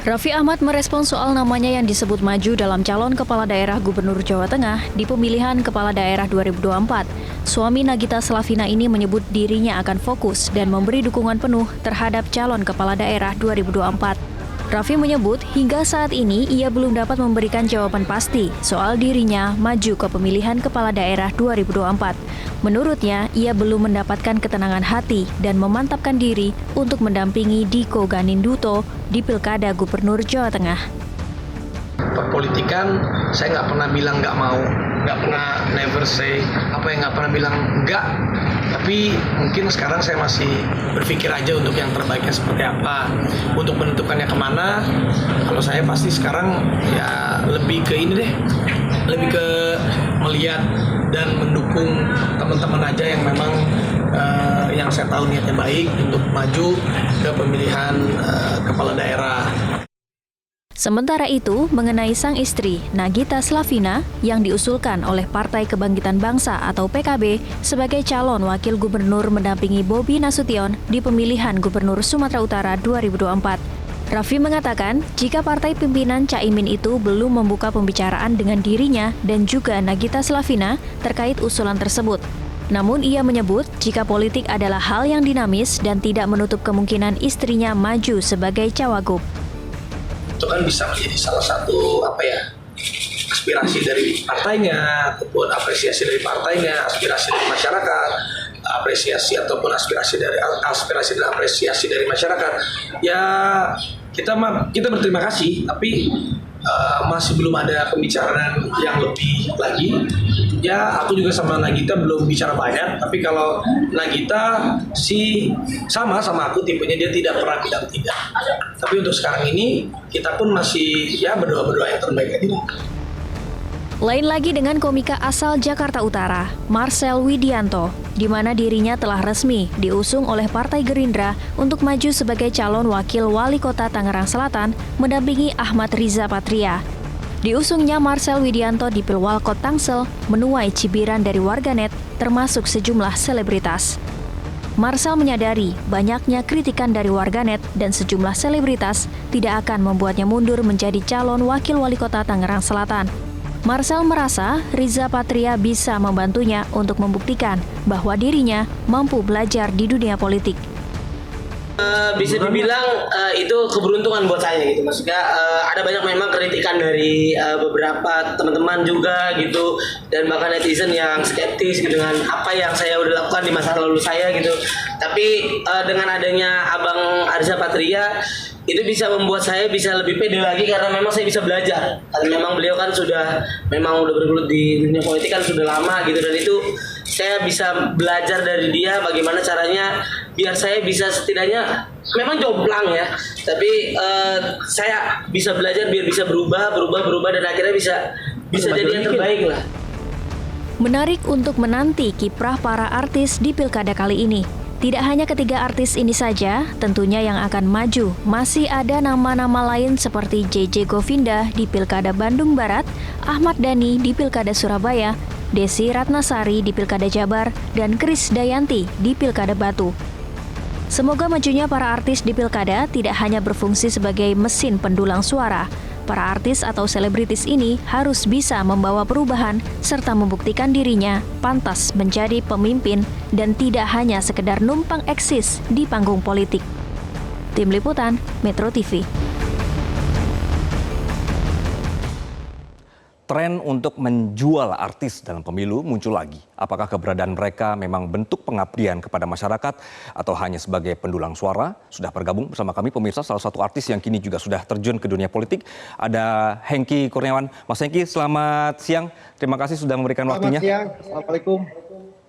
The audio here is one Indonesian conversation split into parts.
Raffi Ahmad merespons soal namanya yang disebut maju dalam calon kepala daerah Gubernur Jawa Tengah di pemilihan kepala daerah 2024. Suami Nagita Slavina ini menyebut dirinya akan fokus dan memberi dukungan penuh terhadap calon kepala daerah 2024. Raffi menyebut hingga saat ini ia belum dapat memberikan jawaban pasti soal dirinya maju ke pemilihan kepala daerah 2024. Menurutnya, ia belum mendapatkan ketenangan hati dan memantapkan diri untuk mendampingi Diko Ganinduto di Pilkada Gubernur Jawa Tengah. Perpolitikan, saya nggak pernah bilang nggak mau, nggak pernah never say, nggak pernah bilang nggak. Tapi mungkin sekarang saya masih berpikir aja untuk yang terbaiknya seperti apa, untuk menentukannya kemana. Kalau saya pasti sekarang ya lebih ke ini deh, lebih ke melihat dan mendukung teman-teman aja yang memang yang saya tahu niatnya baik untuk maju ke pemilihan kepala daerah. Sementara itu, mengenai sang istri, Nagita Slavina, yang diusulkan oleh Partai Kebangkitan Bangsa atau PKB sebagai calon wakil gubernur mendampingi Bobi Nasution di pemilihan Gubernur Sumatera Utara 2024. Raffi mengatakan, jika partai pimpinan Caimin itu belum membuka pembicaraan dengan dirinya dan juga Nagita Slavina terkait usulan tersebut. Namun ia menyebut jika politik adalah hal yang dinamis dan tidak menutup kemungkinan istrinya maju sebagai cawagup. Itu kan bisa menjadi salah satu aspirasi dari partainya ataupun apresiasi dari partainya, aspirasi dari masyarakat, apresiasi dan apresiasi dari masyarakat. Ya kita berterima kasih, tapi masih belum ada pembicaraan yang lebih lagi. Ya, aku juga sama Nagita belum bicara banyak, tapi kalau Nagita sih sama aku tipenya, dia tidak pernah bilang tidak. Tapi untuk sekarang ini kita pun masih berdoa yang terbaik aja. Lain lagi dengan komika asal Jakarta Utara, Marcel Widianto, di mana dirinya telah resmi diusung oleh Partai Gerindra untuk maju sebagai calon wakil wali kota Tangerang Selatan mendampingi Ahmad Riza Patria. Diusungnya Marcel Widianto di Pilwalkot Tangsel menuai cibiran dari warganet termasuk sejumlah selebritas. Marcel menyadari banyaknya kritikan dari warganet dan sejumlah selebritas tidak akan membuatnya mundur menjadi calon wakil wali kota Tangerang Selatan. Marcel merasa Riza Patria bisa membantunya untuk membuktikan bahwa dirinya mampu belajar di dunia politik. Bisa dibilang itu keberuntungan buat saya gitu, maksudnya ada banyak memang kritikan dari beberapa teman-teman juga gitu, dan bahkan netizen yang skeptis gitu dengan apa yang saya udah lakukan di masa lalu saya gitu. Tapi dengan adanya Abang Riza Patria itu bisa membuat saya bisa lebih pede lagi, karena memang saya bisa belajar. Karena memang beliau kan memang udah bergelut di dunia politik kan sudah lama gitu, dan itu saya bisa belajar dari dia bagaimana caranya biar saya bisa setidaknya memang jomplang ya, tapi saya bisa belajar biar bisa berubah dan akhirnya bisa jadi yang terbaik lah. Menarik untuk menanti kiprah para artis di pilkada kali ini. Tidak hanya ketiga artis ini saja, tentunya yang akan maju. Masih ada nama-nama lain seperti JJ Govinda di Pilkada Bandung Barat, Ahmad Dhani di Pilkada Surabaya, Desi Ratnasari di Pilkada Jabar, dan Kris Dayanti di Pilkada Batu. Semoga majunya para artis di pilkada tidak hanya berfungsi sebagai mesin pendulang suara. Para artis atau selebritis ini harus bisa membawa perubahan serta membuktikan dirinya pantas menjadi pemimpin dan tidak hanya sekedar numpang eksis di panggung politik. Tim Liputan, Metro TV. Tren untuk menjual artis dalam pemilu muncul lagi. Apakah keberadaan mereka memang bentuk pengabdian kepada masyarakat atau hanya sebagai pendulang suara? Sudah bergabung bersama kami pemirsa salah satu artis yang kini juga sudah terjun ke dunia politik. Ada Hengky Kurniawan. Mas Hengky, selamat siang. Terima kasih sudah memberikan waktunya. Selamat siang. Assalamualaikum.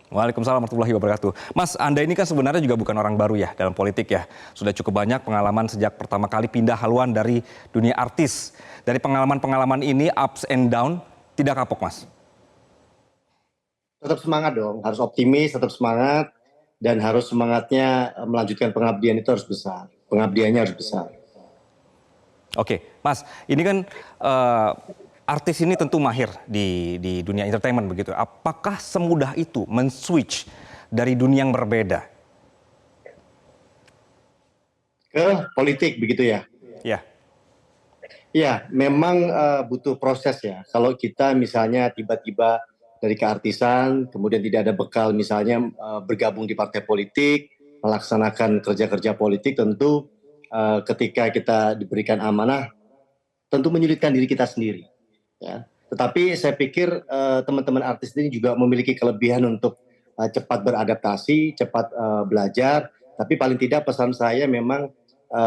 Waalaikumsalam warahmatullahi wabarakatuh. Mas, Anda ini kan sebenarnya juga bukan orang baru ya dalam politik ya. Sudah cukup banyak pengalaman sejak pertama kali pindah haluan dari dunia artis. Dari pengalaman-pengalaman ini, ups and down, tidak kapok, Mas? Tetap semangat dong, harus optimis, tetap semangat. Dan harus semangatnya melanjutkan pengabdian itu harus besar. Pengabdiannya harus besar. Oke, Mas, ini kan artis ini tentu mahir di dunia entertainment begitu. Apakah semudah itu men-switch dari dunia yang berbeda? Ke politik begitu ya? Ya. Ya, memang butuh proses ya. Kalau kita misalnya tiba-tiba dari keartisan, kemudian tidak ada bekal misalnya bergabung di partai politik, melaksanakan kerja-kerja politik, tentu ketika kita diberikan amanah, tentu menyulitkan diri kita sendiri. Ya. Tetapi saya pikir teman-teman artis ini juga memiliki kelebihan untuk cepat beradaptasi, cepat belajar. Tapi paling tidak pesan saya memang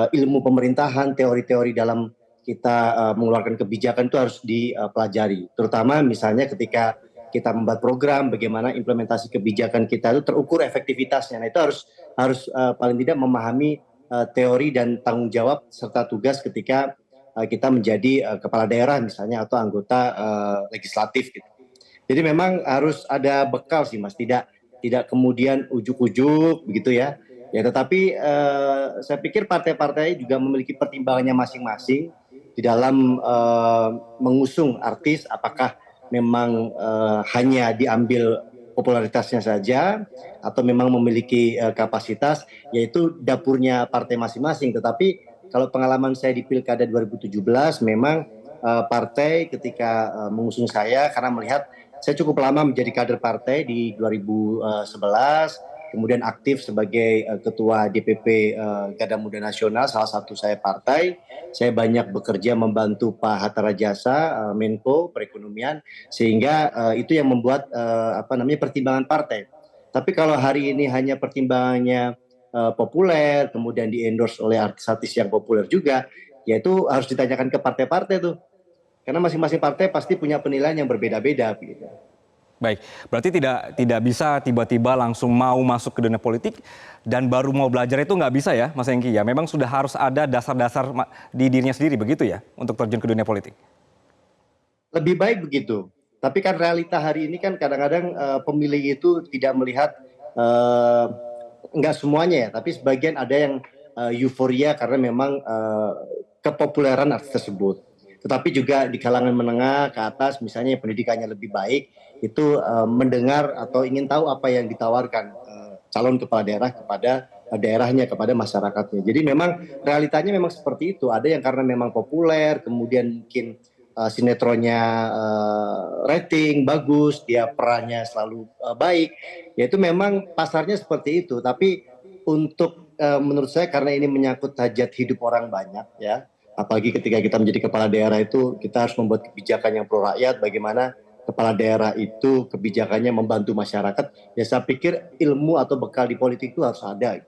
ilmu pemerintahan, teori-teori dalam kita mengeluarkan kebijakan itu harus dipelajari. Terutama misalnya ketika kita membuat program, bagaimana implementasi kebijakan kita itu terukur efektivitasnya. Nah itu harus paling tidak memahami teori dan tanggung jawab serta tugas ketika kita menjadi kepala daerah misalnya atau anggota legislatif gitu. Jadi memang harus ada bekal sih Mas, tidak kemudian ujuk-ujuk begitu ya. Ya tetapi saya pikir partai-partai juga memiliki pertimbangannya masing-masing di dalam mengusung artis, apakah memang hanya diambil popularitasnya saja atau memang memiliki kapasitas, yaitu dapurnya partai masing-masing. Tetapi kalau pengalaman saya di Pilkada 2017 memang partai ketika mengusung saya karena melihat saya cukup lama menjadi kader partai di 2011, kemudian aktif sebagai ketua DPP Garda Muda Nasional, salah satu saya partai. Saya banyak bekerja membantu Pak Hatta Rajasa, Menko Perekonomian, sehingga itu yang membuat pertimbangan partai. Tapi kalau hari ini hanya pertimbangannya populer, kemudian di-endorse oleh artis-artis yang populer juga, ya itu harus ditanyakan ke partai-partai tuh. Karena masing-masing partai pasti punya penilaian yang berbeda-beda. Gitu. Baik, berarti tidak bisa tiba-tiba langsung mau masuk ke dunia politik dan baru mau belajar itu nggak bisa ya, Mas Hengki ya? Memang sudah harus ada dasar-dasar di dirinya sendiri begitu ya untuk terjun ke dunia politik? Lebih baik begitu. Tapi kan realita hari ini kan kadang-kadang pemilih itu tidak melihat, nggak semuanya ya, tapi sebagian ada yang euforia karena memang kepopuleran artis tersebut. Tetapi juga di kalangan menengah ke atas misalnya pendidikannya lebih baik, itu mendengar atau ingin tahu apa yang ditawarkan calon kepala daerah kepada daerahnya, kepada masyarakatnya. Jadi memang realitanya memang seperti itu. Ada yang karena memang populer, kemudian mungkin sinetronnya rating bagus, dia perannya selalu baik. Ya itu memang pasarnya seperti itu. Tapi untuk menurut saya karena ini menyangkut hajat hidup orang banyak ya. Apalagi ketika kita menjadi kepala daerah itu kita harus membuat kebijakan yang pro rakyat, bagaimana kepala daerah itu kebijakannya membantu masyarakat. Ya saya pikir ilmu atau bekal di politik itu harus ada.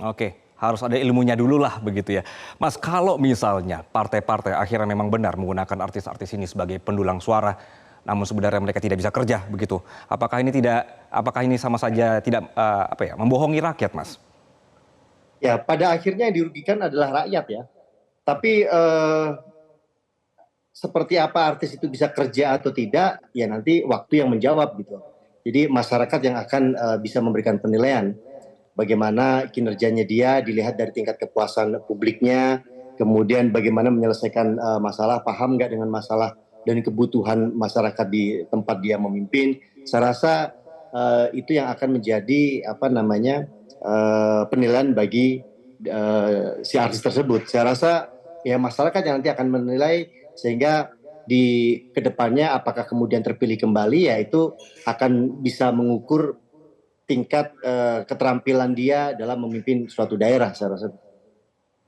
Oke, harus ada ilmunya dulu lah begitu ya. Mas, kalau misalnya partai-partai akhirnya memang benar menggunakan artis-artis ini sebagai pendulang suara, namun sebenarnya mereka tidak bisa kerja begitu. Apakah ini sama saja tidak membohongi rakyat, Mas? Ya, pada akhirnya yang dirugikan adalah rakyat ya. Tapi seperti apa artis itu bisa kerja atau tidak, ya nanti waktu yang menjawab gitu. Jadi masyarakat yang akan bisa memberikan penilaian bagaimana kinerjanya dia dilihat dari tingkat kepuasan publiknya, kemudian bagaimana menyelesaikan masalah, paham nggak dengan masalah dan kebutuhan masyarakat di tempat dia memimpin. Saya rasa itu yang akan menjadi penilaian bagi si artis tersebut. Saya rasa ya masyarakat yang nanti akan menilai, sehingga di kedepannya apakah kemudian terpilih kembali, ya itu akan bisa mengukur tingkat keterampilan dia dalam memimpin suatu daerah, saya rasa.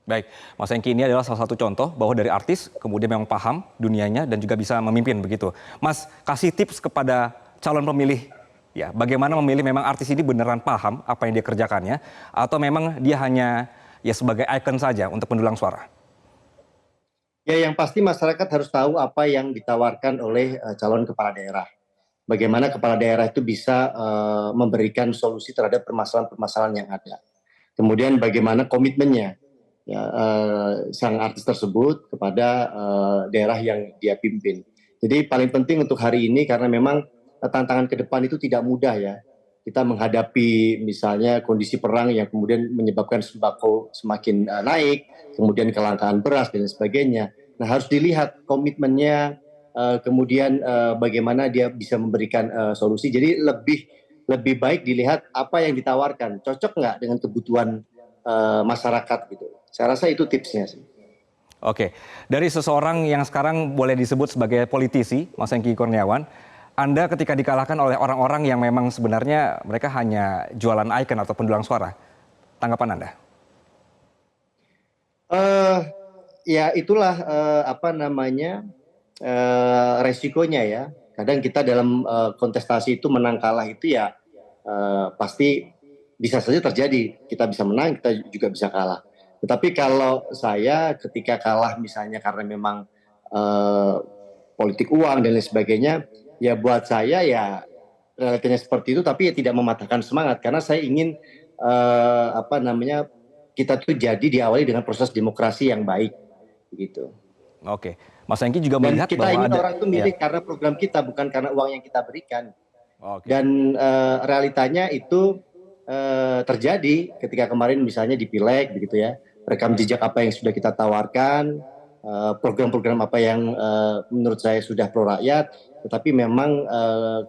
Baik, Mas Hengki ini adalah salah satu contoh bahwa dari artis kemudian memang paham dunianya dan juga bisa memimpin begitu. Mas, kasih tips kepada calon pemilih ya, bagaimana memilih memang artis ini beneran paham apa yang dia kerjakannya atau memang dia hanya ya sebagai ikon saja untuk pendulang suara? Ya yang pasti masyarakat harus tahu apa yang ditawarkan oleh calon kepala daerah. Bagaimana kepala daerah itu bisa memberikan solusi terhadap permasalahan-permasalahan yang ada. Kemudian bagaimana komitmennya ya, sang artis tersebut kepada daerah yang dia pimpin. Jadi paling penting untuk hari ini karena memang tantangan ke depan itu tidak mudah ya. Kita menghadapi misalnya kondisi perang yang kemudian menyebabkan sembako semakin naik, kemudian kelangkaan beras dan sebagainya. Nah harus dilihat komitmennya, kemudian bagaimana dia bisa memberikan solusi. Jadi lebih baik dilihat apa yang ditawarkan, cocok nggak dengan kebutuhan masyarakat gitu. Saya rasa itu tipsnya sih. Oke, dari seseorang yang sekarang boleh disebut sebagai politisi, Mas Hengki Kurniawan, Anda ketika dikalahkan oleh orang-orang yang memang sebenarnya mereka hanya jualan icon atau pendulang suara, tanggapan Anda? Ya itulah resikonya ya. Kadang kita dalam kontestasi itu menang kalah itu ya pasti bisa saja terjadi. Kita bisa menang, kita juga bisa kalah. Tetapi kalau saya ketika kalah misalnya karena memang politik uang dan lain sebagainya, ya buat saya ya realitanya seperti itu, tapi ya tidak mematahkan semangat karena saya ingin kita tuh jadi diawali dengan proses demokrasi yang baik, gitu. Oke, Mas Hengki juga Dan melihat kita bahwa ingin ada orang itu milih karena program kita, bukan karena uang yang kita berikan. Oke. Dan realitanya itu terjadi ketika kemarin misalnya di Pileg begitu ya, rekam jejak apa yang sudah kita tawarkan, program-program apa yang menurut saya sudah pro rakyat, tetapi memang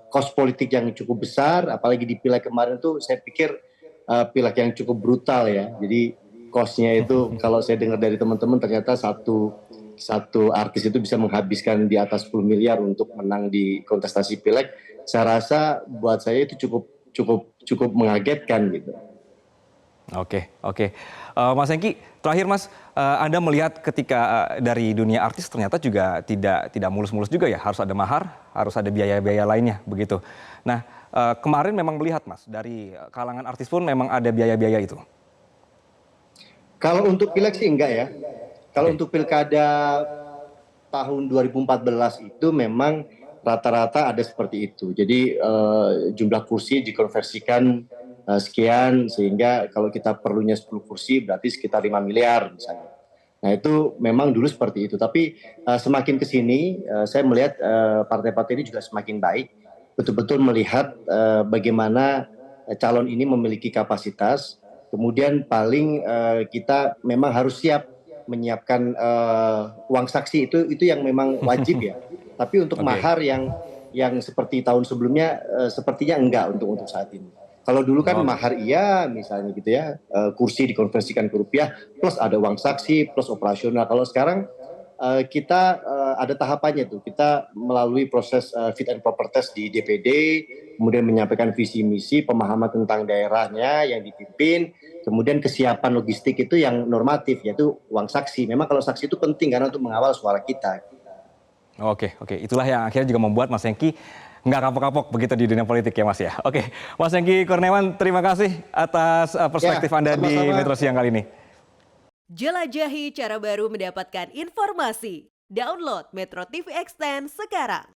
kos politik yang cukup besar, apalagi di Pileg kemarin tuh saya pikir Pileg yang cukup brutal ya. Jadi kosnya itu kalau saya dengar dari teman-teman ternyata satu artis itu bisa menghabiskan di atas 10 miliar untuk menang di kontestasi Pileg. Saya rasa buat saya itu cukup mengagetkan gitu. Oke. Mas Hengki, terakhir Mas, Anda melihat ketika dari dunia artis ternyata juga tidak mulus-mulus juga ya, harus ada mahar, harus ada biaya-biaya lainnya begitu. Nah, kemarin memang melihat Mas, dari kalangan artis pun memang ada biaya-biaya itu. Kalau untuk Pileg sih enggak ya. Kalau untuk Pilkada tahun 2014 itu memang rata-rata ada seperti itu. Jadi jumlah kursi dikonversikan sekian, sehingga kalau kita perlunya 10 kursi berarti sekitar 5 miliar misalnya. Nah itu memang dulu seperti itu, tapi semakin ke sini saya melihat partai-partai ini juga semakin baik, betul-betul melihat bagaimana calon ini memiliki kapasitas, kemudian paling kita memang harus siap menyiapkan uang saksi, itu yang memang wajib ya. Tapi untuk mahar yang seperti tahun sebelumnya sepertinya enggak untuk saat ini. Kalau dulu kan mahar iya misalnya gitu ya, kursi dikonversikan ke rupiah, plus ada uang saksi, plus operasional. Kalau sekarang kita ada tahapannya tuh, kita melalui proses fit and proper test di DPD, kemudian menyampaikan visi misi, pemahaman tentang daerahnya yang dipimpin, kemudian kesiapan logistik itu yang normatif, yaitu uang saksi. Memang kalau saksi itu penting karena untuk mengawal suara kita. Oke, itulah yang akhirnya juga membuat Mas Hengki nggak kapok-kapok begitu di dunia politik ya Mas ya. Oke, Mas Hengki Kurniawan, terima kasih atas perspektif Anda di Metro Siang kali ini. Jelajahi cara baru mendapatkan informasi. Download Metro TV Extend sekarang.